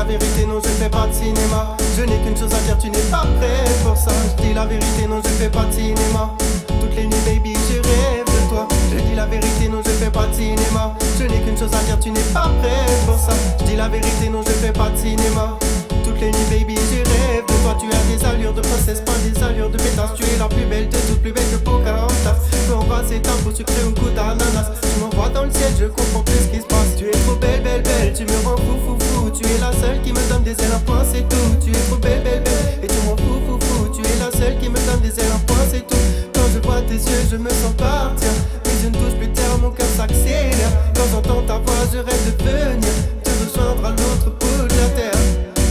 la vérité, non je fais pas de cinéma. Je n'ai qu'une chose à dire, tu n'es pas prêt pour ça. Je dis la vérité, non je fais pas de cinéma. Toutes les nuits baby je rêve de toi. Je dis la vérité, non je fais pas de cinéma. Je n'ai qu'une chose à dire, tu n'es pas prêt pour ça. Je dis la vérité, non je fais pas de cinéma. Toutes les nuits baby je rêve de toi. Tu as des allures de princesse, pas des allures de pétasse. Tu es la plus belle de toutes, plus belle que Pocahontas. Quand on passe c'est un pot sucré ou coup d'ananas. Tu m'envoies dans le ciel, je comprends plus ce qui se passe. Tu es trop belle, belle, belle, tu me rends fou, fou, fou. Tu es la seule qui me donne des ailes, un point c'est tout. Tu es trop belle, belle, belle, et tu me rends fou, fou, fou. Tu es la seule qui me donne des ailes, un point c'est tout. Quand je vois tes yeux, je me sens partir. Mais je ne touche plus terre, mon cœur s'accélère. Quand j'entends ta voix, je rêve de venir te rejoindre à l'autre bout de la terre.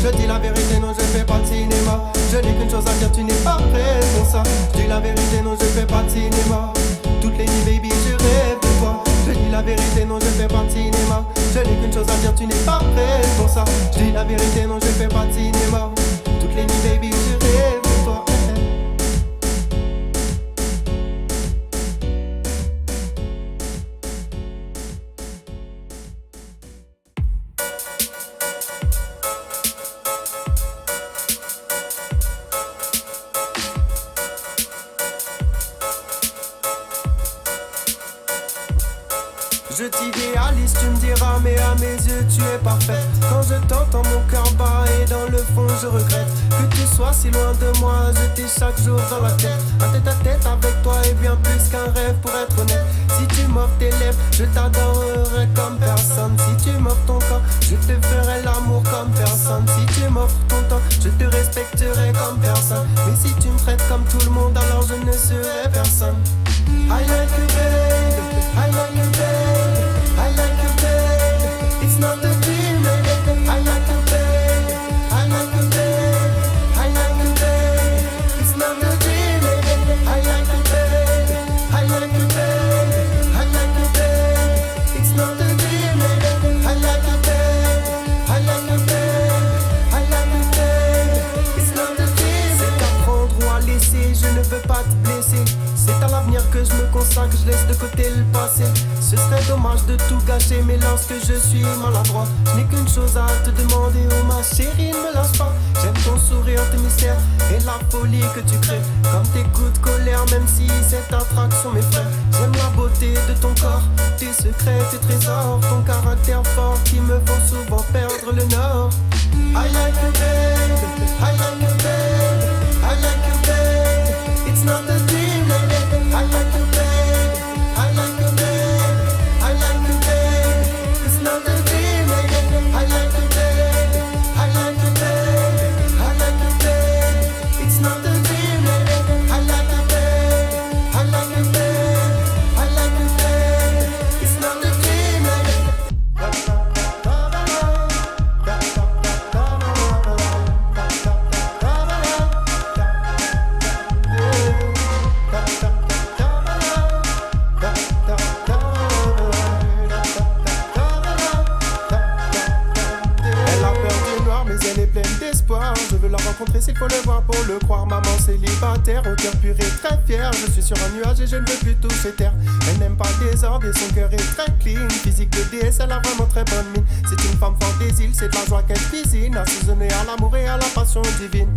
Je dis la vérité, non je fais pas de cinéma. Je n'ai qu'une chose à dire, tu n'es pas prêt pour ça. Je dis la vérité, non je fais pas de cinéma. Toutes les nuits baby je rêve de toi. Je dis la vérité, non je fais pas de cinéma. Je n'ai qu'une chose à dire, tu n'es pas prêt pour ça. Je dis la vérité, non je fais pas de cinéma. Toutes les nuits baby je rêve de toi. Je t'idéalise, tu me diras, mais à mes yeux tu es parfaite. Quand je t'entends mon cœur bat et dans le fond je regrette que tu sois si loin de moi, je t'ai chaque jour dans la tête. Un tête à tête avec toi est bien plus qu'un rêve pour être honnête. Si tu m'offres tes lèvres, je t'adorerai comme personne. Si tu m'offres ton corps, je te ferai l'amour comme personne. Si tu m'offres ton temps, je te respecterai comme personne. Mais si tu me traites comme tout le monde, alors je ne serai personne. I like you baby, I like you baby, I like you baby. It's not a dream, baby. I like you baby, I like you baby, I like you baby. It's not a dream, baby. I like you baby, I like you baby, I like you baby. It's not a dream, baby. I like you baby, I like you baby, I like you baby. It's not a dream. C'est à prendre ou à laisser, je ne veux pas te blesser. C'est à l'avenir que je me consacre, je laisse de côté le passé. Ce serait dommage de tout gâcher, mais lorsque je suis maladroit, je n'ai qu'une chose à te demander, oh ma chérie, ne me lâche pas. J'aime ton sourire, tes mystères et la folie que tu crées. Comme tes coups de colère, même si cette attraction m'effraie. J'aime la beauté de ton corps, tes secrets, tes trésors, ton caractère fort qui me font souvent perdre le nord. I like you baby, I like you baby, I like you baby. It's not a dream, baby. I like you baby, I like you baby, I like you baby. It's not a dream, baby. I like you baby, I like you baby, I like you baby. It's not a dream, baby. I like you baby, I like you baby, I like you baby. It's not a dream, baby. Je veux la rencontrer s'il faut le voir pour le croire. Maman célibataire, au cœur pur et très fier. Je suis sur un nuage et je ne veux plus toucher terre. Elle n'aime pas le désordre et son cœur est très clean. Physique de déesse, elle a vraiment très bonne mine. C'est une femme forte des îles, c'est de la joie qu'elle cuisine. Assaisonnée à l'amour et à la passion divine.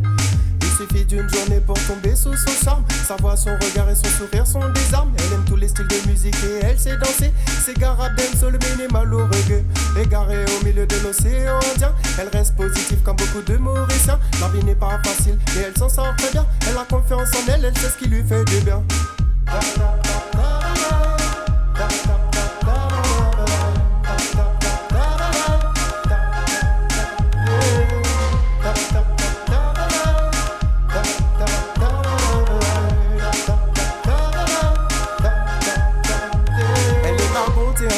Il suffit d'une journée pour tomber sous son charme. Sa voix, son regard et son sourire sont des armes. Elle aime tous les styles de musique et elle sait danser. C'est garab dancehall, minimal ou reggae. Égarée au milieu de l'océan Indien, elle reste positive comme beaucoup de Mauriciens. La vie n'est pas facile, mais elle s'en sort très bien. Elle a confiance en elle, elle sait ce qui lui fait du bien.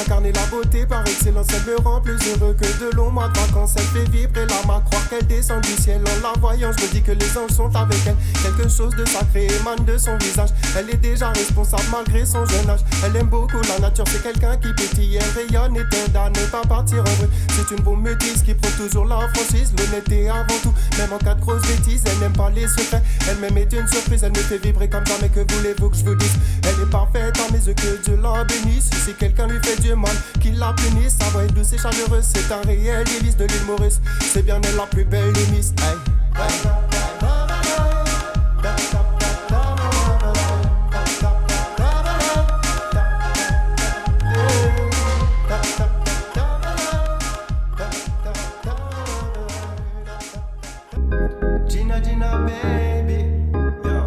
Incarner la beauté par excellence, elle me rend plus heureux que de longs mois de vacances. Elle fait vibrer l'âme à croire qu'elle descend du ciel. En la voyant, je me dis que les anges sont avec elle. Quelque chose de sacré émane de son visage. Elle est déjà responsable malgré son jeune âge. Elle aime beaucoup la nature, c'est quelqu'un qui pétille. Elle rayonne et t'aide à ne pas partir en vrille. C'est une bombe métisse qui prend toujours la franchise. L'honnêteté avant tout, même en cas de grosse bêtise. Elle n'aime pas les secrets, elle-même est une surprise. Elle me fait vibrer comme jamais, que voulez-vous que je vous dise. Elle est parfaite à mes yeux, que Dieu la bénisse. Si quelqu'un lui fait du mal, qu'il la punisse. Ça fois est douce et chaleureuse. C'est un réel délice de l'île Maurice. C'est bien elle la plus belle des Miss. Hey. Gina, Gina, baby. Yeah.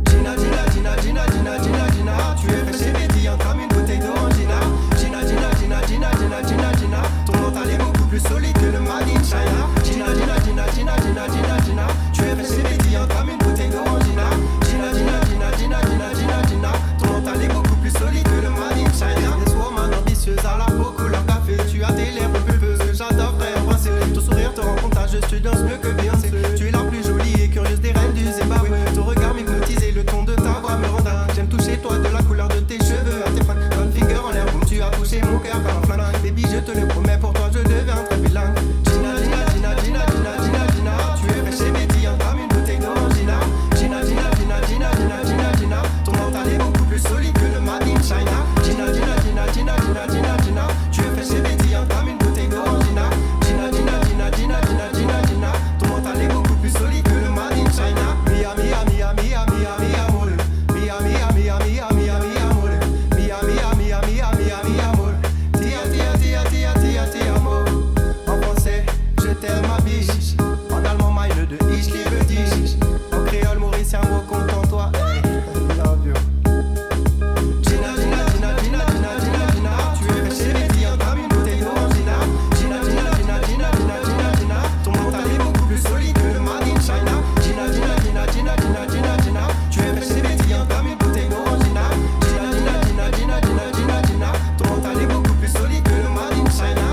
Gina, Gina, Gina, Gina, Gina, Gina, Gina. Tu es fraîche et pétillante comme une bouteille d'orangina. Gina, Gina, Gina, Gina, Gina, Gina, Gina. Ton mental est beaucoup plus solide que le Made in China. Gina, Gina, Gina, Gina, Gina, Gina, Gina. Tu es fraîche et pétillante comme une bouteille d'orangina. Gina, Gina, Gina, Gina, Gina, Gina, Gina. Ton mental est beaucoup plus solide que le Made in China. Des woman ambitieuse à la peau couleur café. Tu as des lèvres pulpeuses que j'adorerais embrasser. Ton sourire te rend contagieux, tu danses mieux que Beyoncé. Tu es la plus jolie et curieuse des reines du Zimbabwe. Ton regard m'hypnotise et le ton de ta voix me rend dingue. J'aime toucher toi de la couleur de tes cheveux à tes fringues. Bonne figure en l'air, boum, tu as touché mon cœur comme un flingue. Baby, je te le promets, pour toi je deviens très bilingue. Gina, Gina, Gina, Gina, Gina, Gina, Gina. Tu es fraîche et pétillante comme une bouteille d'orangina. Gina, Gina, Gina, Gina, Gina, Gina, Gina. Ton mental est beaucoup plus solide que le Made in China. Gina, Gina, Gina, Gina, Gina, Gina, Gina. Tu es fraîche et pétillante comme une bouteille d'orangina. Gina, Gina, Gina, Gina, Gina, Gina, Gina. Ton mental est beaucoup plus solide que le Made in China. Mia, mia, mia, mia, mia, mia, amore. Mia, mia, mia, mia, mia, mia, amore. Mia, mia, mia, mia, mia, mia, amore. Tia, tia, tia, tia, tia, tia, amore. En français, je t'aime ma biche. En allemand, meine de ich liebe dich. En créole mauricien, mot compte en toi. Hey, I love you. Gina, Gina, Gina, Gina, Gina, Gina, Gina. Tu es fraîche et pétillante comme une bouteille d'orangina. Gina, Gina, Gina, Gina, Gina, Gina, Gina. Ton mental est beaucoup plus solide que le Made in China. Gina, Gina, Gina, Gina, Gina, Gina, Gina. Tu es fraîche et pétillante comme une bouteille d'orangina. Gina, Gina, Gina, Gina, Gina, Gina, Gina. Ton mental est beaucoup plus solide que le Made in China.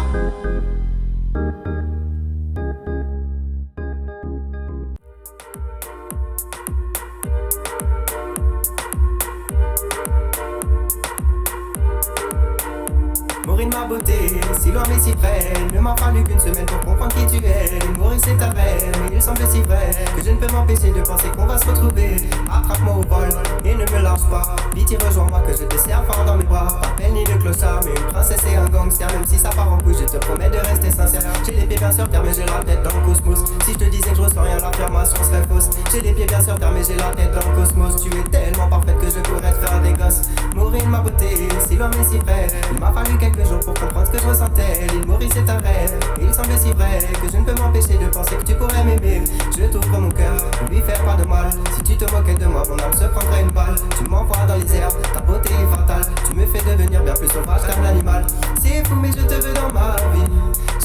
Maureen ma beauté, si loin mais si près. Ne m'a fallu qu'une semaine pour comprendre qui tu es. Maureen c'est ta reine, il semble si vrai que je ne peux m'empêcher de penser qu'on va se retrouver. Attrape-moi au vol et ne me lâche pas. Pitié rejoins-moi que je te serre fort dans mes bras. Pas ni de clochard mais une princesse et un gangster. Même si ça part en couille, je te promets de rester sincère. J'ai les pieds bien sur terre mais j'ai la tête dans le cosmos. Si je te disais que je ressens rien, l'affirmation serait fausse. J'ai les pieds bien sur terre mais j'ai la tête dans le cosmos. Tu es tellement parfaite que je pourrais te faire des gosses. Maureen ma beauté, si loin mais si près. Il m'a fallu quelques jours pour comprendre ce que je ressentais. L'île Maurice c'est un rêve, il semblait si vrai que je ne peux m'empêcher de penser que tu pourrais m'aimer. Je t'ouvre mon cœur, ne lui faire pas de mal. Si tu te moquais de moi, mon âme se prendrait une balle. Tu m'envoies dans les airs, ta beauté est fatale. Tu me fais devenir bien plus sauvage qu'un animal. C'est fou mais je te veux dans ma vie.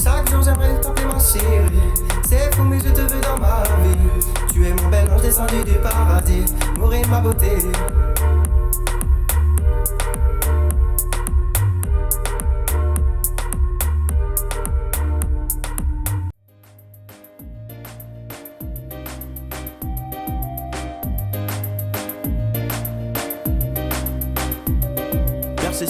Chaque jour j'aimerais t'appeler ma chérie. C'est fou mais je te veux dans ma vie. Tu es mon bel ange descendu du paradis. Maureen ma beauté.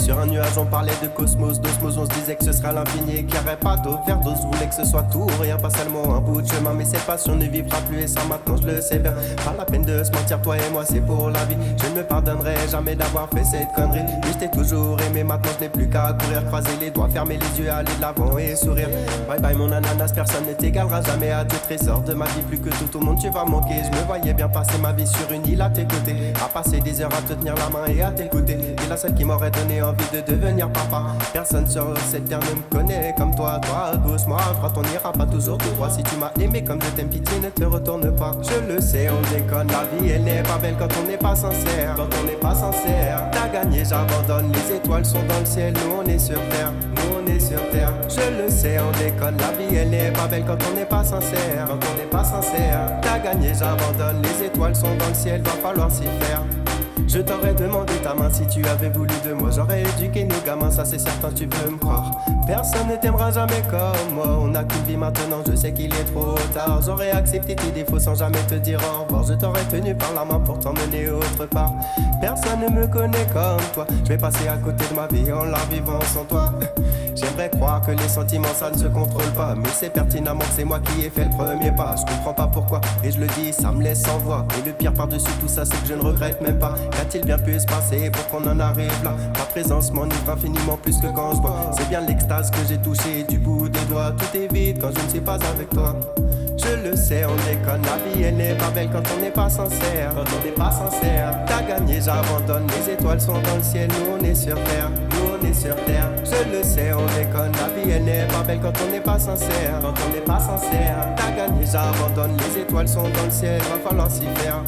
Sur un nuage on parlait de cosmos, d'osmose, on se disait que ce sera l'infini et qu'il n'y aurait pas d'overdose. Je voulais que ce soit tout, rien, pas seulement un bout de chemin. Mais cette passion ne vivra plus et ça maintenant je le sais bien. Pas la peine de se mentir, toi et moi c'est pour la vie. Je ne me pardonnerai jamais d'avoir fait cette connerie. Mais je t'ai toujours aimé, maintenant je n'ai plus qu'à courir. Croiser les doigts, fermer les yeux, aller de l'avant et sourire. Bye bye mon ananas, personne ne t'égalera jamais à tes trésors de ma vie. Plus que tout au monde tu vas manquer. Je me voyais bien passer ma vie sur une île à tes côtés, à passer des heures à te tenir la main et à t'écouter. T'es la seule qui m'aurait donné envie de devenir papa. Personne sur cette terre ne me connaît comme toi. Toi à gauche, moi à droite, on n'ira pas toujours tout droit. Si tu m'as aimé comme je t'aime, pitié ne te retourne pas. Je le sais, on déconne, la vie elle n'est pas belle quand on n'est pas sincère. Quand on n'est pas sincère, t'as gagné, j'abandonne. Les étoiles sont dans le ciel, nous on est sur terre. Nous on est sur terre. Je le sais, on déconne, la vie elle n'est pas belle quand on n'est pas sincère. Quand on n'est pas sincère, t'as gagné, j'abandonne. Les étoiles sont dans le ciel, va falloir s'y faire. Je t'aurais demandé ta main si tu avais voulu de moi. J'aurais éduqué nos gamins, ça c'est certain, tu peux me croire. Personne ne t'aimera jamais comme moi. On a qu'une vie maintenant, je sais qu'il est trop tard. J'aurais accepté tes défauts sans jamais te dire au revoir. Je t'aurais tenu par la main pour t'emmener autre part. Personne ne me connaît comme toi. Je vais passer à côté de ma vie en la vivant sans toi. J'ai J'aimerais croire que les sentiments ça ne se contrôle pas, mais c'est pertinemment que c'est moi qui ai fait le premier pas. Je comprends pas pourquoi, et je le dis, ça me laisse sans voix. Et le pire par-dessus tout ça, c'est que je ne regrette même pas. Qu'a-t-il bien pu se passer pour qu'on en arrive là? Ta présence m'enivre infiniment plus que quand je bois. C'est bien l'extase que j'ai touché du bout des doigts. Tout est vide quand je ne suis pas avec toi. Je le sais, on déconne, la vie elle n'est pas belle quand on n'est pas sincère. Quand on n'est pas sincère, t'as gagné, j'abandonne. Les étoiles sont dans le ciel, nous on est sur terre. Nous on est sur terre. Je le sais, on déconne, la vie elle n'est pas belle quand on n'est pas sincère. Quand on n'est pas sincère, t'as gagné, j'abandonne. Les étoiles sont dans le ciel, va falloir s'y faire.